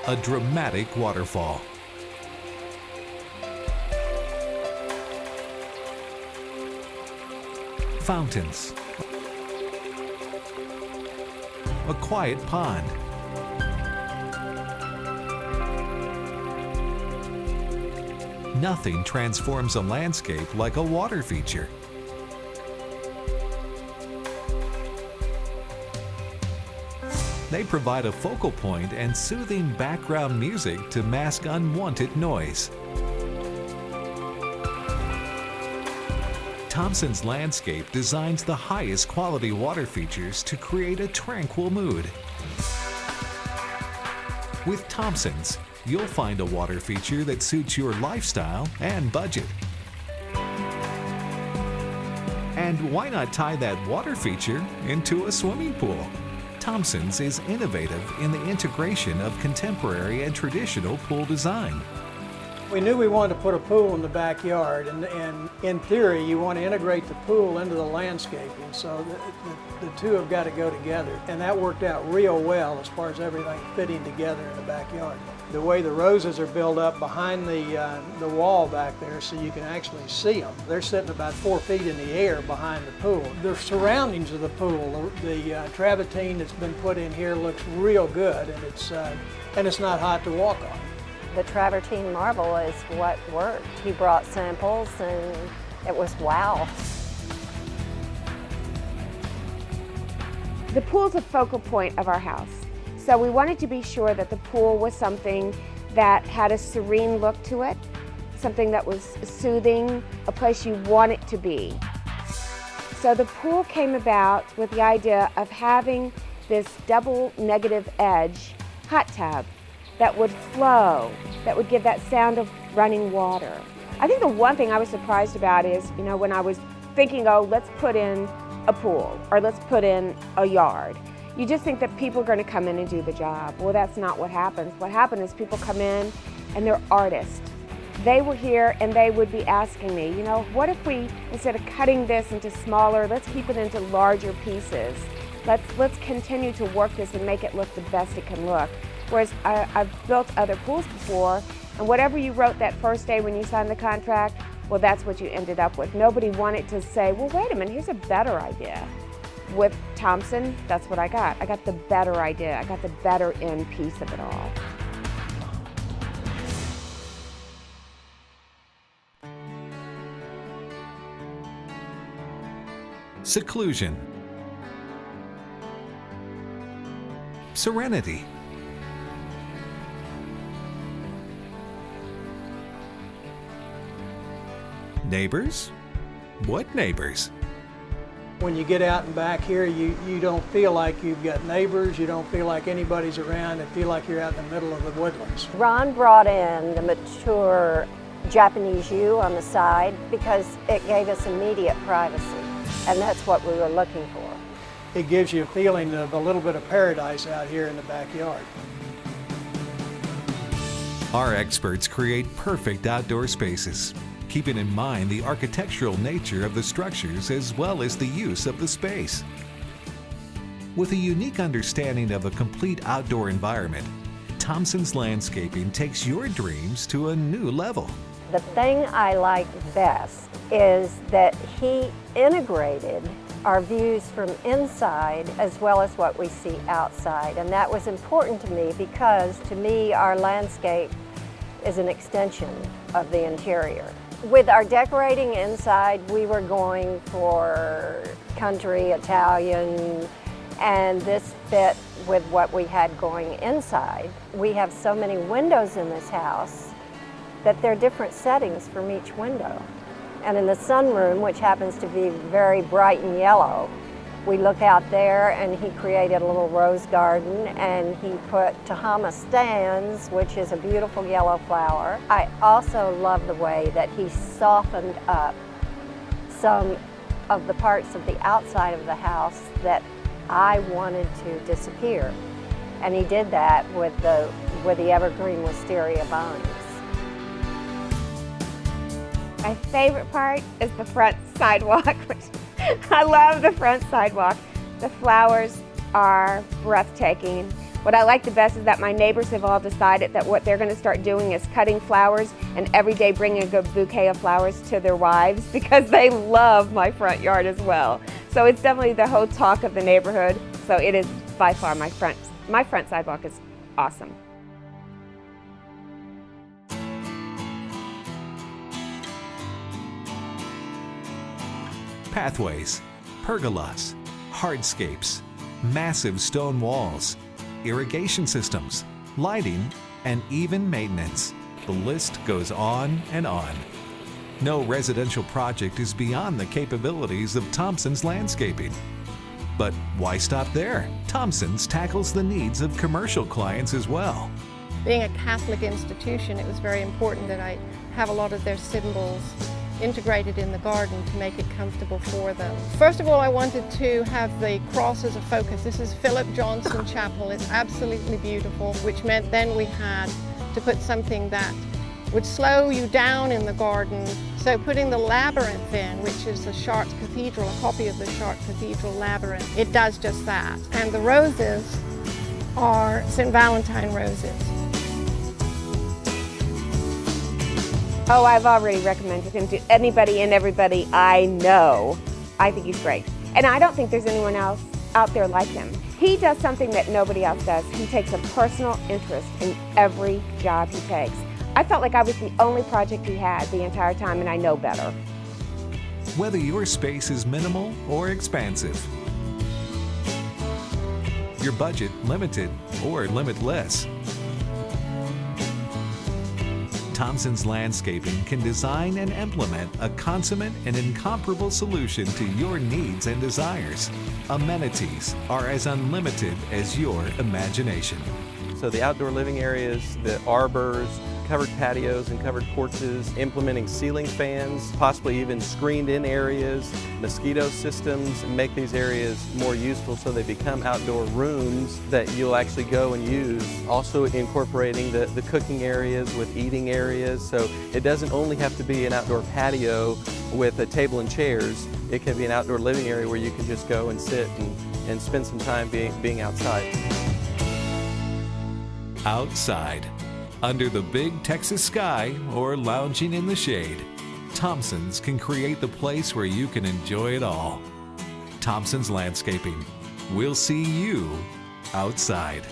a dramatic waterfall. Fountains, a quiet pond, nothing transforms a landscape like a water feature. They provide a focal point and soothing background music to mask unwanted noise. Thompson's Landscape designs the highest quality water features to create a tranquil mood. With Thompson's, you'll find a water feature that suits your lifestyle and budget. And why not tie that water feature into a swimming pool? Thompson's is innovative in the integration of contemporary and traditional pool design. We knew we wanted to put a pool in the backyard, and in theory you want to integrate the pool into the landscaping, so the two have got to go together, and that worked out real well as far as everything fitting together in the backyard. The way the roses are built up behind the wall back there so you can actually see them. They're sitting about 4 feet in the air behind the pool. The surroundings of the pool, the travertine that's been put in here looks real good, and it's not hot to walk on. The travertine marble is what worked. He brought samples and it was wow. The pool's a focal point of our house. So we wanted to be sure that the pool was something that had a serene look to it, something that was soothing, a place you want it to be. So the pool came about with the idea of having this double negative edge hot tub that would flow, that would give that sound of running water. I think the one thing I was surprised about is, when I was thinking, oh, let's put in a pool or let's put in a yard, you just think that people are going to come in and do the job. Well, that's not what happens. What happened is people come in and they're artists. They were here and they would be asking me, what if we, instead of cutting this into smaller, let's keep it into larger pieces. Let's continue to work this and make it look the best it can look. Whereas I've built other pools before, and whatever you wrote that first day when you signed the contract, well, that's what you ended up with. Nobody wanted to say, well, wait a minute, here's a better idea. With Thompson, that's what I got. I got the better idea. I got the better end piece of it all. Seclusion, serenity, neighbors? What neighbors? When you get out and back here, you don't feel like you've got neighbors, you don't feel like anybody's around, you feel like you're out in the middle of the woodlands. Ron brought in the mature Japanese yew on the side because it gave us immediate privacy, and that's what we were looking for. It gives you a feeling of a little bit of paradise out here in the backyard. Our experts create perfect outdoor spaces, keeping in mind the architectural nature of the structures as well as the use of the space. With a unique understanding of a complete outdoor environment, Thompson's Landscaping takes your dreams to a new level. The thing I like best is that he integrated our views from inside as well as what we see outside, and that was important to me because to me our landscape is an extension of the interior. With our decorating inside, we were going for country, Italian, and this fit with what we had going inside. We have so many windows in this house that there are different settings from each window. And in the sunroom, which happens to be very bright and yellow, we look out there and he created a little rose garden and he put Tahama stands, which is a beautiful yellow flower. I also love the way that he softened up some of the parts of the outside of the house that I wanted to disappear. And he did that with the evergreen wisteria vines. My favorite part is the front sidewalk. I love the front sidewalk. The flowers are breathtaking. What I like the best is that my neighbors have all decided that what they're going to start doing is cutting flowers and every day bringing a good bouquet of flowers to their wives because they love my front yard as well. So it's definitely the whole talk of the neighborhood. So it is by far my front sidewalk is awesome. Pathways, pergolas, hardscapes, massive stone walls, irrigation systems, lighting, and even maintenance. The list goes on and on. No residential project is beyond the capabilities of Thompson's Landscaping. But why stop there? Thompson's tackles the needs of commercial clients as well. Being a Catholic institution, it was very important that I have a lot of their symbols integrated in the garden to make it comfortable for them. First of all, I wanted to have the cross as a focus. This is Philip Johnson Chapel. It's absolutely beautiful, which meant then we had to put something that would slow you down in the garden. So putting the labyrinth in, which is the Chartres Cathedral, a copy of the Chartres Cathedral labyrinth, it does just that. And the roses are St. Valentine roses. Oh, I've already recommended him to anybody and everybody I know. I think he's great. And I don't think there's anyone else out there like him. He does something that nobody else does. He takes a personal interest in every job he takes. I felt like I was the only project he had the entire time, and I know better. Whether your space is minimal or expansive, your budget limited or limitless, Thompson's Landscaping can design and implement a consummate and incomparable solution to your needs and desires. Amenities are as unlimited as your imagination. So the outdoor living areas, the arbors, covered patios and covered porches, implementing ceiling fans, possibly even screened-in areas, mosquito systems, and make these areas more useful so they become outdoor rooms that you'll actually go and use. Also incorporating the cooking areas with eating areas, so it doesn't only have to be an outdoor patio with a table and chairs. It can be an outdoor living area where you can just go and sit and spend some time being outside. Outside, under the big Texas sky or lounging in the shade, Thompson's can create the place where you can enjoy it all. Thompson's Landscaping. We'll see you outside.